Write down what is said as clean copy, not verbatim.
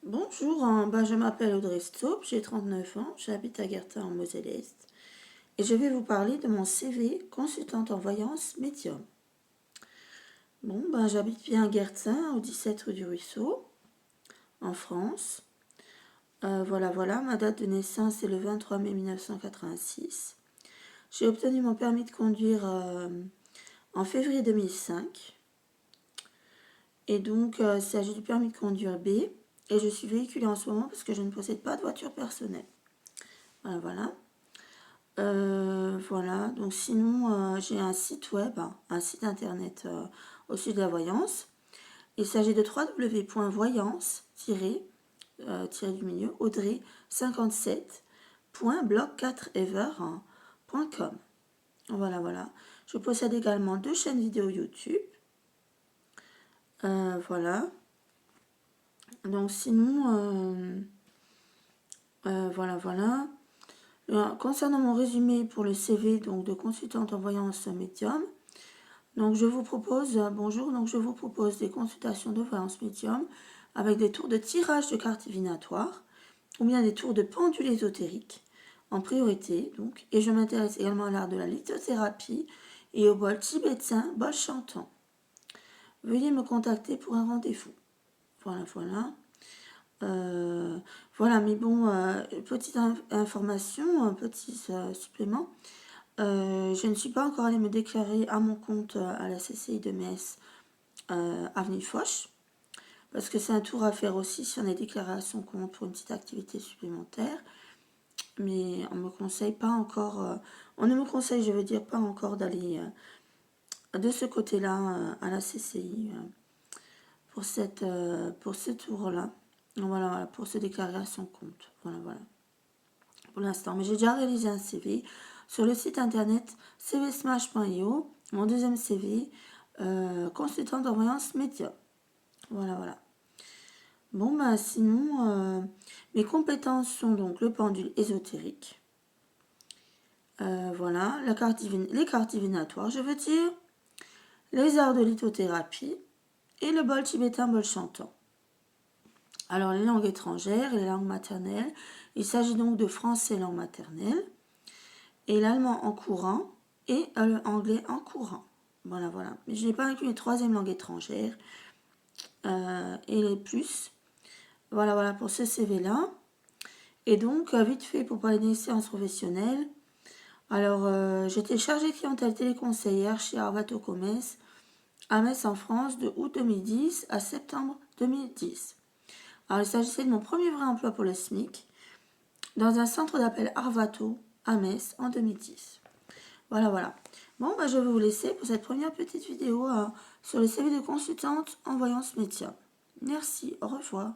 Bonjour, je m'appelle Audrey Staupe, j'ai 39 ans, j'habite à Guertin en Moselle-Est et je vais vous parler de mon CV consultante en voyance médium. J'habite bien à Guertin, au 17 rue du Ruisseau, en France. Voilà, ma date de naissance est le 23 mai 1986. J'ai obtenu mon permis de conduire en février 2005. Et donc, il s'agit du permis de conduire B. Et je suis véhiculée en ce moment parce que je ne possède pas de voiture personnelle. Voilà. Donc sinon, j'ai un site web, un site internet au sud de la voyance. Il s'agit de www.voyance-du-milieu audrey57.blog4ever.com. Voilà. Je possède également 2 chaînes vidéo YouTube. Voilà. Donc sinon, voilà. Concernant mon résumé pour le CV donc de consultante en voyance médium, donc je vous propose des consultations de voyance médium avec des tours de tirage de cartes divinatoires ou bien des tours de pendule ésotérique en priorité donc, et je m'intéresse également à l'art de la lithothérapie et au bol tibétain, bol chantant. Veuillez me contacter pour un rendez-vous. Voilà. Mais bon, petite information, un petit supplément. Je ne suis pas encore allée me déclarer à mon compte à la CCI de Metz, avenue Foch, parce que c'est un tour à faire aussi si on est déclaré à son compte pour une petite activité supplémentaire. Mais on me conseille pas encore, on ne me conseille, je veux dire, pas encore d'aller de ce côté-là à la CCI pour ce tour-là. Voilà, pour se déclarer à son compte. Voilà. Pour l'instant. Mais j'ai déjà réalisé un CV sur le site internet cvsmash.io, mon deuxième CV, consultante en voyance média. Voilà. Sinon, mes compétences sont donc le pendule ésotérique. Voilà, les cartes divinatoires, je veux dire, les arts de lithothérapie et le bol tibétain, bol chantant. Alors, les langues étrangères et les langues maternelles, il s'agit donc de français langue maternelle, et l'allemand en courant, et l'anglais en courant. Voilà. Mais je n'ai pas inclus les 3e langues étrangères, et les plus. Voilà pour ce CV-là. Et donc, vite fait, pour parler des séances professionnelles, alors, j'étais chargée clientèle téléconseillère chez Arvato Commerce, à Metz en France, de août 2010 à septembre 2010. Alors, il s'agissait de mon premier vrai emploi pour le SMIC, dans un centre d'appel Arvato, à Metz, en 2010. Voilà. Je vais vous laisser pour cette première petite vidéo sur le CV de consultante en voyance média. Merci, au revoir.